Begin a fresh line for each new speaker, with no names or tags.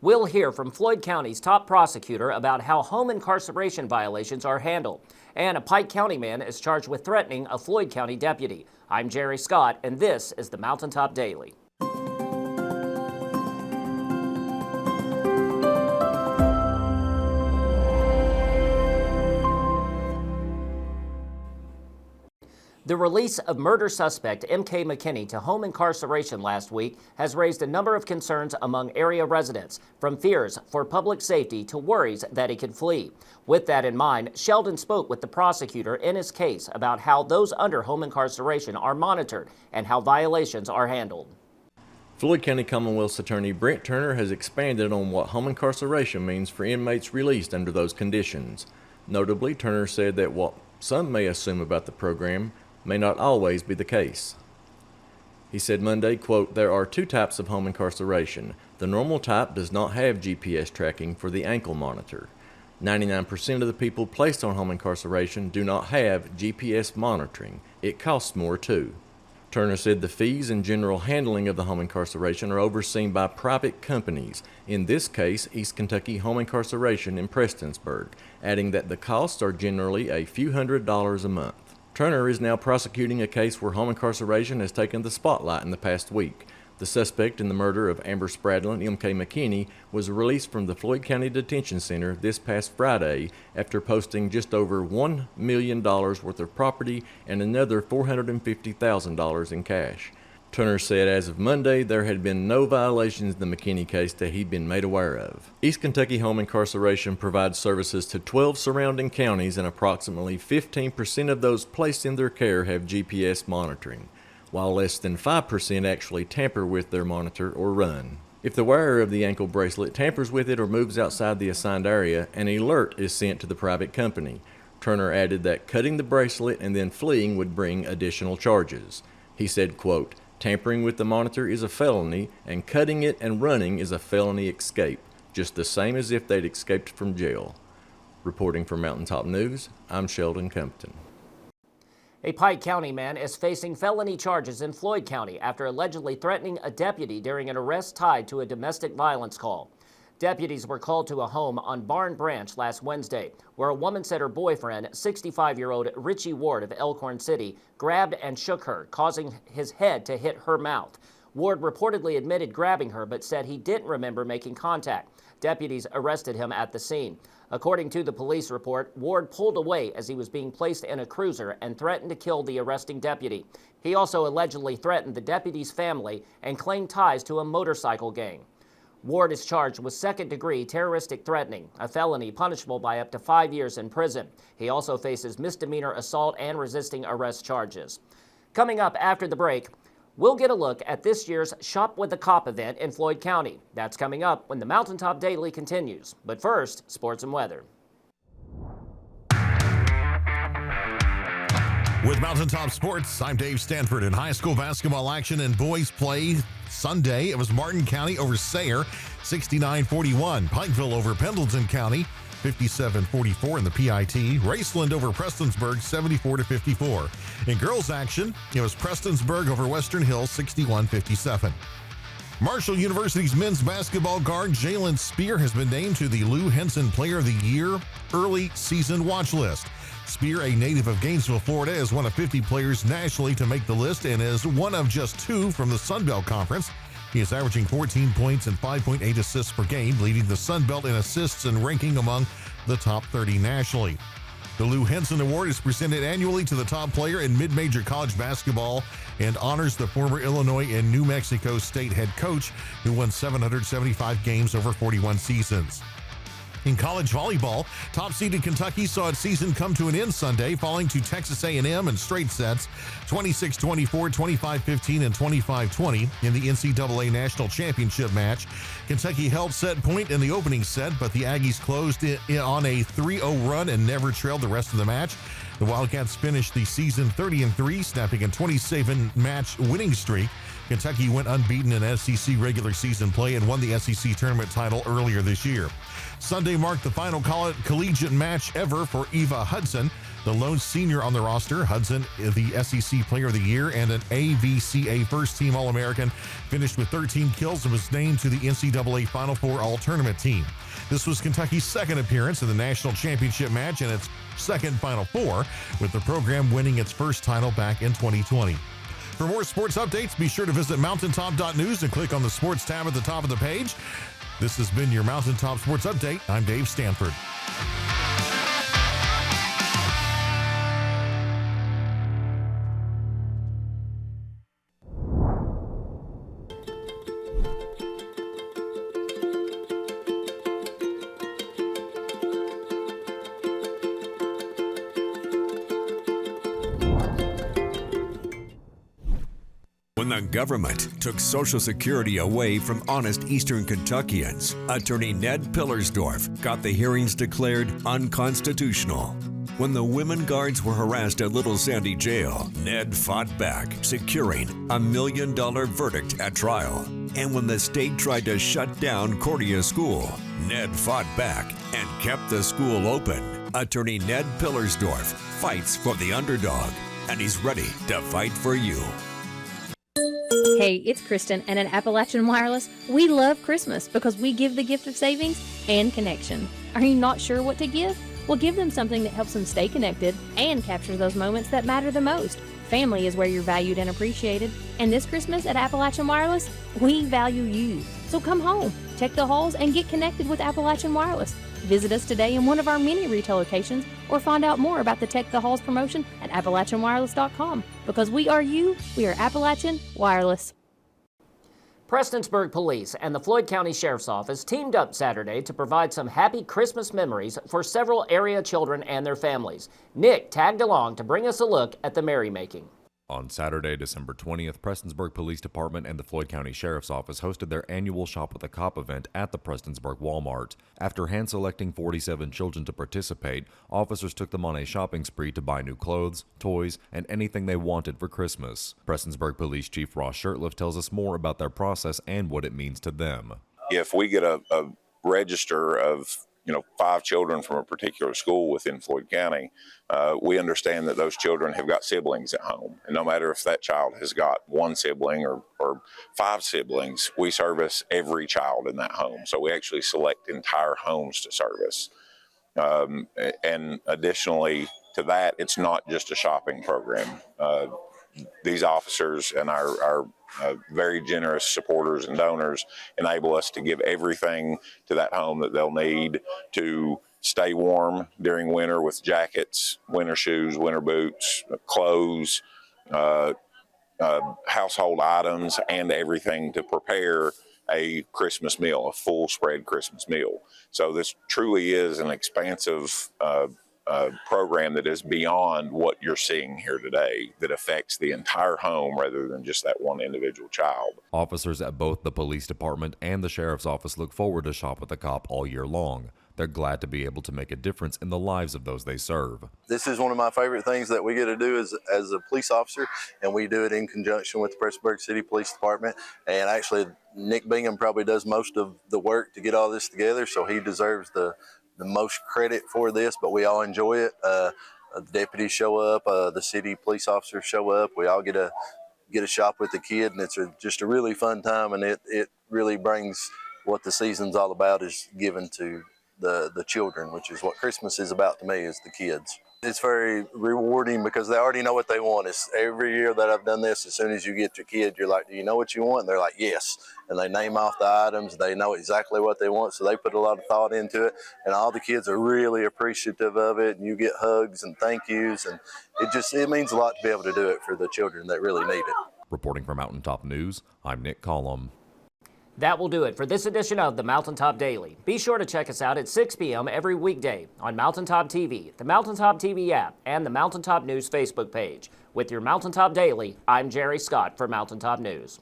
We'll hear from Floyd County's top prosecutor about how home incarceration violations are handled. And a Pike County man is charged with threatening a Floyd County deputy. I'm Jerry Scott, and this is the Mountaintop Daily. The release of murder suspect M.K. McKinney to home incarceration last week has raised a number of concerns among area residents, from fears for public safety to worries that he could flee. With that in mind, Sheldon spoke with the prosecutor in his case about how those under home incarceration are monitored and how violations are handled.
Floyd County Commonwealth's attorney Brent Turner has expanded on what home incarceration means for inmates released under those conditions. Notably, Turner said that what some may assume about the program may not always be the case. He said Monday, quote, "There are two types of home incarceration. The normal type does not have GPS tracking for the ankle monitor. 99% of the people placed on home incarceration do not have GPS monitoring. It costs more too." Turner said the fees and general handling of the home incarceration are overseen by private companies, in this case East Kentucky Home Incarceration in Prestonsburg, adding that the costs are generally a few $100s a month. Turner is now prosecuting a case where home incarceration has taken the spotlight in the past week. The suspect in the murder of Amber Spradlin, M.K. McKinney, was released from the Floyd County Detention Center this past Friday after posting just over $1 million worth of property and another $450,000 in cash. Turner said as of Monday there had been no violations in the McKinney case that he'd been made aware of. East Kentucky Home Incarceration provides services to 12 surrounding counties, and approximately 15% of those placed in their care have GPS monitoring, while less than 5% actually tamper with their monitor or run. If the wearer of the ankle bracelet tampers with it or moves outside the assigned area, an alert is sent to the private company. Turner added that cutting the bracelet and then fleeing would bring additional charges. He said, quote, "Tampering with the monitor is a felony, and cutting it and running is a felony escape, just the same as if they'd escaped from jail." Reporting for Mountaintop News, I'm Sheldon Compton.
A Pike County man is facing felony charges in Floyd County after allegedly threatening a deputy during an arrest tied to a domestic violence call. Deputies were called to a home on Barn Branch last Wednesday, where a woman said her boyfriend, 65-year-old Richie Ward of Elkhorn City, grabbed and shook her, causing his head to hit her mouth. Ward reportedly admitted grabbing her, but said he didn't remember making contact. Deputies arrested him at the scene. According to the police report, Ward pulled away as he was being placed in a cruiser and threatened to kill the arresting deputy. He also allegedly threatened the deputy's family and claimed ties to a motorcycle gang. Ward is charged with second-degree terroristic threatening, a felony punishable by up to 5 years in prison. He also faces misdemeanor assault and resisting arrest charges. Coming up after the break, we'll get a look at this year's Shop with the Cop event in Floyd County. That's coming up when the Mountaintop Daily continues. But first, sports and weather.
With Mountaintop Sports, I'm Dave Stanford. In high school basketball action and boys play Sunday, it was Martin County over Sayre, 69-41. Pikeville over Pendleton County, 57-44 in the PIT. Raceland over Prestonsburg, 74-54. In girls action, it was Prestonsburg over Western Hills, 61-57. Marshall University's men's basketball guard Jalen Spear has been named to the Lou Henson Player of the Year early season watch list. Spear, a native of Gainesville, Florida, is one of 50 players nationally to make the list and is one of just two from the Sun Belt Conference. He is averaging 14 points and 5.8 assists per game, leading the Sun Belt in assists and ranking among the top 30 nationally. The Lou Henson Award is presented annually to the top player in mid-major college basketball and honors the former Illinois and New Mexico State head coach who won 775 games over 41 seasons. In college volleyball, top-seeded Kentucky saw its season come to an end Sunday, falling to Texas A&M in straight sets, 26-24, 25-15, and 25-20 in the NCAA National Championship match. Kentucky held set point in the opening set, but the Aggies closed on a 3-0 run and never trailed the rest of the match. The Wildcats finished the season 30-3, snapping a 27-match winning streak. Kentucky went unbeaten in SEC regular season play and won the SEC tournament title earlier this year. Sunday marked the final collegiate match ever for Eva Hudson, the lone senior on the roster. Hudson, the SEC Player of the Year and an AVCA first-team All-American, finished with 13 kills and was named to the NCAA Final Four All-Tournament team. This was Kentucky's second appearance in the national championship match and its second Final Four, with the program winning its first title back in 2020. For more sports updates, be sure to visit mountaintop.news and click on the sports tab at the top of the page. This has been your Mountaintop Sports Update. I'm Dave Stanford.
When the government took Social Security away from honest Eastern Kentuckians, Attorney Ned Pillersdorf got the hearings declared unconstitutional. When the women guards were harassed at Little Sandy Jail, Ned fought back, securing a $1 million verdict at trial. And when the state tried to shut down Cordia School, Ned fought back and kept the school open. Attorney Ned Pillersdorf fights for the underdog, and he's ready to fight for you.
Hey, it's Kristen, and at Appalachian Wireless, we love Christmas because we give the gift of savings and connection. Are you not sure what to give? Well, give them something that helps them stay connected and captures those moments that matter the most. Family is where you're valued and appreciated. And this Christmas at Appalachian Wireless, we value you. So come home, check the halls, and get connected with Appalachian Wireless. Visit us today in one of our many retail locations or find out more about the Tech the Halls promotion at AppalachianWireless.com. Because we are you, we are Appalachian Wireless.
Prestonsburg Police and the Floyd County Sheriff's Office teamed up Saturday to provide some happy Christmas memories for several area children and their families. Nick tagged along to bring us a look at the merrymaking.
On Saturday, December 20th, Prestonsburg Police Department and the Floyd County Sheriff's Office hosted their annual Shop with a Cop event at the Prestonsburg Walmart. After hand-selecting 47 children to participate, officers took them on a shopping spree to buy new clothes, toys, and anything they wanted for Christmas. Prestonsburg Police Chief Ross Shurtleff tells us more about their process and what it means to them.
If we get a register of 5 children from a particular school within Floyd County, we understand that those children have got siblings at home. And no matter if that child has got 1 sibling or 5 siblings, we service every child in that home. So we actually select entire homes to service. And additionally to that, it's not just a shopping program. These officers and our very generous supporters and donors enable us to give everything to that home that they'll need to stay warm during winter with jackets, winter shoes, winter boots, clothes, household items, and everything to prepare a Christmas meal, a full spread Christmas meal. So this truly is an expansive program that is beyond what you're seeing here today, that affects the entire home rather than just that one individual child.
Officers at both the police department and the sheriff's office look forward to Shop with a Cop all year long. They're glad to be able to make a difference in the lives of those they serve.
This is one of my favorite things that we get to do as a police officer, and we do it in conjunction with the Prestonsburg City Police Department. And actually, Nick Bingham probably does most of the work to get all this together, so he deserves the most credit for this, but we all enjoy it. The deputies show up, the city police officers show up. We all get a shop with the kid, and it's just a really fun time, and it really brings what the season's all about, is given to the children, which is what Christmas is about to me, is the kids. It's very rewarding because they already know what they want. It's every year that I've done this, as soon as you get your kid, you're like, do you know what you want? And they're like, yes. And they name off the items. They know exactly what they want. So they put a lot of thought into it. And all the kids are really appreciative of it. And you get hugs and thank yous. And it means a lot to be able to do it for the children that really need it.
Reporting for Mountaintop News, I'm Nick Collum.
That will do it for this edition of the Mountaintop Daily. Be sure to check us out at 6 p.m. every weekday on Mountaintop TV, the Mountaintop TV app, and the Mountaintop News Facebook page. With your Mountaintop Daily, I'm Jerry Scott for Mountaintop News.